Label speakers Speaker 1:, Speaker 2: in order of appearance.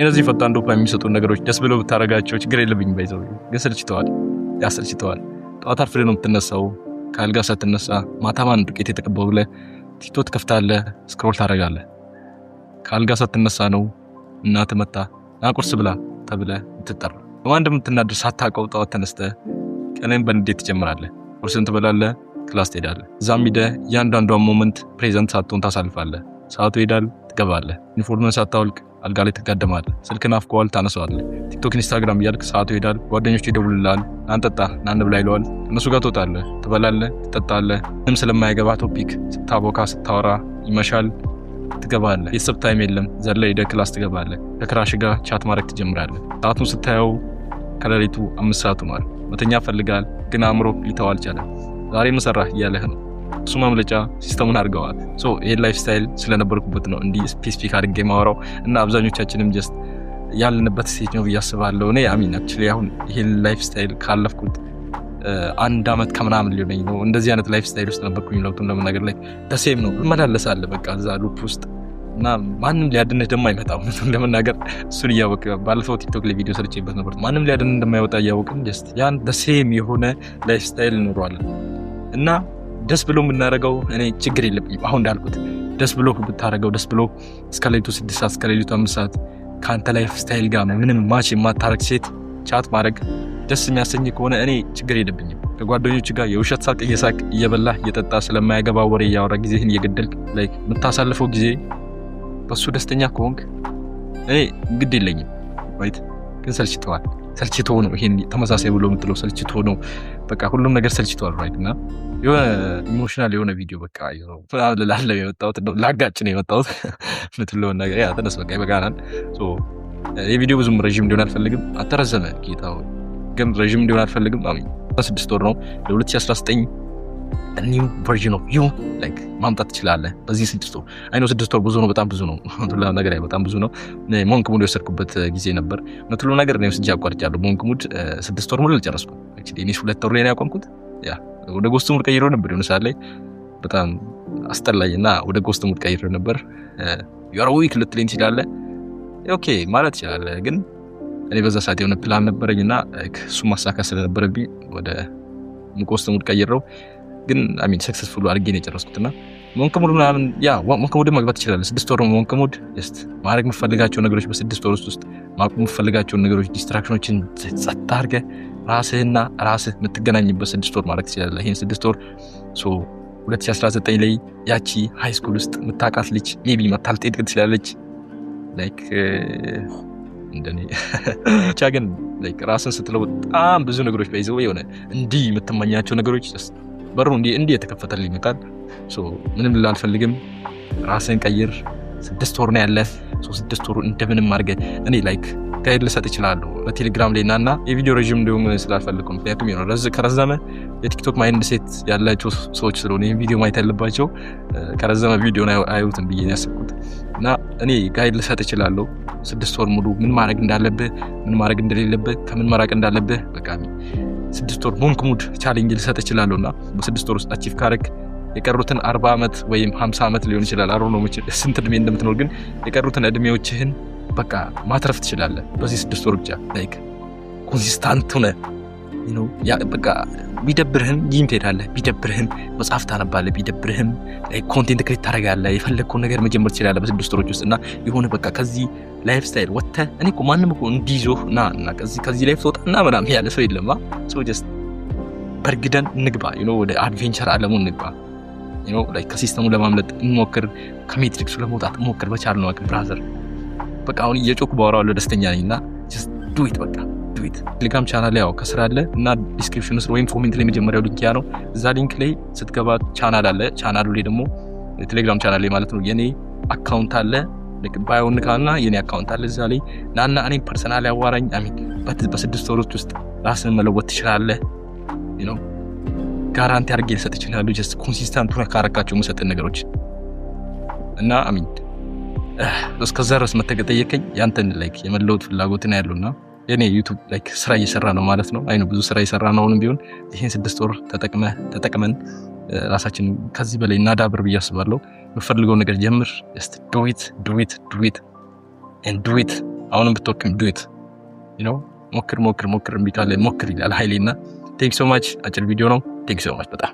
Speaker 1: እነዚህ ፈጣን ዶፓሚን የሚሰጡ ነገሮች ደስ ብለው ብታረጋቸው ችግር የለብኝም ባይዘው ግን ያሰልችተዋል ጠዋት አርፍደህ ነው የምትነሳው ካልጋ ሳትነሳ ማታማን ዱቄት የተቀባው ብለህ ቲክቶክ ከፍታለህ ስክሮል ታረጋለህ ካልጋ ሳትነሳ ነው እናት መጣ ቁርስ ብላ ተብለህ ትጠራ በማን እንደምትናደር ሳታውቀው ጠዋት ተነስተህ ቀንን በንዴት ትጀምራለህ ቁርስን ትበላለህ ክላስ ትሄዳለህ እዛም ሄደህ እያንዳንዷን ሞመንት ፕሬዘንት ሳትሆን ታሳልፋለህ ሰዓቱ ይሄዳል ትገባለህ ዩኒፎርምን ሳታወልቅ አልጋ ላይ ትጋደማለህ ስልክን አፍቀዋል ታነሳዋለህ ቲክቶክ ኢንስታግራም እያልክ ሰዓቱ ይሄዳል ጓደኞች ይደውልልሃል ናንጠጣ ናንብላ ይለዋል እነሱ ጋር ትወጣለህ ትበላለህ ትጠጣለህ ምንም ስለማይገባ ቶፒክ ስታቦካ ስታወራ ይመሻል ትገባለህ የሰብ ታይም የለም ዘለ ሄደህ ክላስ ትገባለህ ከክራሽ ጋር ቻት ማድረግ ትጀምራለህ ሰዓቱን ስታየው ከሌሊቱ 5 ሰዓት ሆኗል መተኛ ፈልጋል ግን አእምሮ ሊተው አልቻለም ዛሬ ምን ሰራህ እያለህ ነው እሱ ማምለጫ ሲስተሙን አድርገዋል ይሄ ላይፍ ስታይል ስለነበርኩበት ነው እንዲህ ስፔሲፊክ አድርጌ ማወራው እና አብዛኞቻችንም ጀስት ያለንበት ስቴጅ ነው ብያስባለሁ እኔ አሚን አክቹሊ አሁን ይሄ ላይፍ ስታይል ካለፍኩት 1 አመት ከምናምን ሊሆነኝ ነው እንደዚህ አይነት ላይፍ ስታይል ውስጥ ነበርኩኝ ለውጡን ለመናገር ላይ ደሴም ነው መላለሳለ በቃ እዛ ሉፕ ውስጥ እና ማንንም ሊያድንህ ደግሞ አይመጣም ለመናገር እሱን እያወቅ ባለፈው ቲክቶክ ላይ ቪዲዮ ሰርቼበት ነበር ማንንም ሊያድንህ እንደማይወጣ እያወቅን ጀስት ያን ደሴም የሆነ ላይፍ ስታይል እንኖራለን እና ደስ ብሎ የምናረጋው እኔ ችግር የለብኝም አሁን እንዳልኩት ደስ ብሎ ብታረጋው ደስ ብሎ እስከ ሌሊቱ 6 ሰዓት እስከ ሌሊቱ 5 ሰዓት ካንተ ላይፍ ስታይል ጋር ምንም ማች የማታረግ ሴት ቻት ማድረግ ደስ የሚያሰኝ ከሆነ እኔ ችግር የለብኝም ከጓደኞች ጋር የውሸት ሳቅ እየሳቅ እየበላህ እየጠጣ ስለማያገባ ወሬ ያወራ ጊዜህን እየገደልክ ላይክ የምታሳልፈው ጊዜ በሱ ደስተኛ ከሆንክ እኔ ግድ የለኝም ራይት ግን ሰልችቶ ነው ይሄን ተመሳሳይ ብሎ የምትለው ሰልችቶ ነው በቃ ሁሉም ነገር ሰልችቷል ራይት እና የሆነ ኢሞሽናል የሆነ ቪዲዮ በቃ ላለ የመጣሁት ላጋጭ ነው የመጣሁት ምትለው ነገር ያ ተነስ በቃ ይበቃናል የቪዲዮ ብዙም ረጅም እንዲሆን አልፈልግም አተረዘመ ጌታው ግን ረጅም እንዲሆን አልፈልግም አሚን 6 ወር ነው ለ2019 ኒው ቨርዥን ኦፍ ዩ ላይክ ማምጣት ትችላለህ በዚህ 6 ወር አይኖ 6 ወር ብዙ ነው በጣም ብዙ ነው ሁሉ ነገር በጣም ብዙ ነው ሞንክ ሙድ የሰርኩበት ጊዜ ነበር ምትለው ነገር ነው ስንጃ አቋርጫለሁ ሞንክ ሙድ 6 ወር ሙሉ ልጨረስኩ አክቹሊ እኔ 2 ወር ላይ ነው ያቆምኩት ያ ወደ ጎስት ሙድ ቀይሮ ነበር የሆነ ሰዓት ላይ በጣም አስጠላኝና ወደ ጎስት ሙድ ቀይሮ ነበር ዩአር ዊክ ልትለኝ ትችላለህ ኦኬ ማለት ይችላል ግን እኔ በዛ ሰዓት የሆነ ፕላን ነበረኝና እሱ ማሳካት ስለነበረብኝ ወደ ጎስት ሙድ ቀይረው ግን አሚን ሰክሰስፉል አድርጌ ነው የጨረስኩትና ሞንክ ሙድ ምናምን ያ ሞንክ ሙድ መግባት ይችላል 6 ወር ሞንክ ሙድ ጀስት ማድረግ የምፈልጋቸው ነገሮች በ6 ወር ውስጥ ማቆም የምፈልጋቸው ነገሮች ዲስትራክሽኖችን ጸጥ አድርገህ ራስህ የምትገናኝበት 6 ወር ማድረግ ትችላለህ ይሄን 6 ወር 2019 ላይ ያቺ ሃይ ስኩል ውስጥ የምታውቃት ልጅ ሜቢ መታልጤት ትችላለች ላይክ እንደኔ ቻገን ላይክ ራስን ስትለው በጣም ብዙ ነገሮች በይዘው የሆነ እንዲህ የምትመኛቸው ነገሮች በሩ እንዲህ የተከፈተልኝ ይመጣል ምንም ላልፈልግም ራስን ቀይር 6 ወር ነው ያለ 6 ወር እንደምንም አድርገህ እኔ ላይክ ጋይድ ልሰጥ ይችላል በቴሌግራም ላይ ናና የቪዲዮ ረጅም እንደውም ስላልፈልኩም ምክንያቱም ነው ከረዘመ የቲክቶክ ማይንድ ሴት ያላቸው ሰዎች ስለሆነ ይሄን ቪዲዮ ማየት ያለባቸው ከረዘመ ቪዲዮ ነው አይውትም ብዬ ያሰብኩት እና እኔ ጋይድ ልሰጥ ይችላል 6 ወር ሙሉ ምን ማድረግ እንዳለብህ ምን ማድረግ እንደሌለብህ ከምን ማራቅ እንዳለብህ በቃ 6 ወር ሞንክ ሙድ ቻሌንጅ ልሰጥ ይችላልና በ6 ወር ውስጥ አቺቭ ካረክ የቀሩትን 40 አመት ወይም 50 አመት ሊሆን ይችላል አሮ ነው ስንት እድሜ እንደምትኖር ግን የቀሩትን እድሜዎችህን በቃ ማትረፍ ትችላለህ በዚህ 6 ወር ብቻ ላይክ ኮንሲስታንት ሆነ ያ በቃ ቢደብርህም ጂም ትሄዳለህ ቢደብርህም መጽሐፍ ታነባለህ ቢደብርህም ኮንቴንት ክሬት ታደርጋለህ የፈለግከውን ነገር መጀመር ትችላለህ በ6 ወሮች ውስጥ እና የሆነ በቃ ከዚህ ላይፍ ስታይል ወጥተህ እኔ እኮ ማንንም እኮ እንዲይዞህ እና ከዚህ ላይፍ ትወጣና ምናምን ያለ ሰው የለም ጀስት በርግደን እንግባ ወደ አድቬንቸር ዓለሙ እንግባ ላይክ ከሲስተሙ ለማምለጥ እንሞክር ከሜትሪክሱ ለመውጣት እንሞክር በቻልነው አቅም ብራዘር በቃ አሁን እየጮኩ ባወራው ደስተኛ ነኝና just do it በቃ do it ቴሌግራም ቻናል ላይ ከስራ አለ እና ዲስክሪፕሽን ውስጥ ወይም ኮሜንት ላይ መጀመሪያው ሊንክ ያ ነው እዛ ሊንክ ላይ ስትገባ ቻናል አለ ቻናሉ ላይ ደግሞ ቴሌግራም ቻናል ላይ ማለት ነው የኔ አካውንት አለ ባዮን ካልና የኔ አካውንት አለ እዛ ላይ ናና እኔ ፐርሰናል ያዋራኝ አሚን በ6 ወሮች ውስጥ ራስን መለወጥ ትችላለህ ጋራንቲ አድርጌ ልሰጥ ይችላል just ኮንሲስታንት ሆነ ካረካቸው መሰጠ ነገሮች እና አሚን እስከዛ ድረስ መተገጠየከኝ ያንተን ላይክ የመለውጥ ፍላጎት ነው ያለውና የኔ ዩቲዩብ ላይክ ስራ እየሰራ ነው ማለት ነው አይኑ ብዙ ስራ እየሰራ ነው አሁንም ቢሆን ይሄን 6 ወር ተጠቅመን ራሳችን ከዚህ በላይ እናዳብር ብዬ አስባለሁ የምፈልገው ነገር ጀምር just do it and do it አሁንም ብትወክም ዱት ሞክር እምቢ ካለ ሞክር ይላል ኃይሌና ቴንክ ሶ ማች አጭር ቪዲዮ ነው ቴንክ ሶ ማች በጣም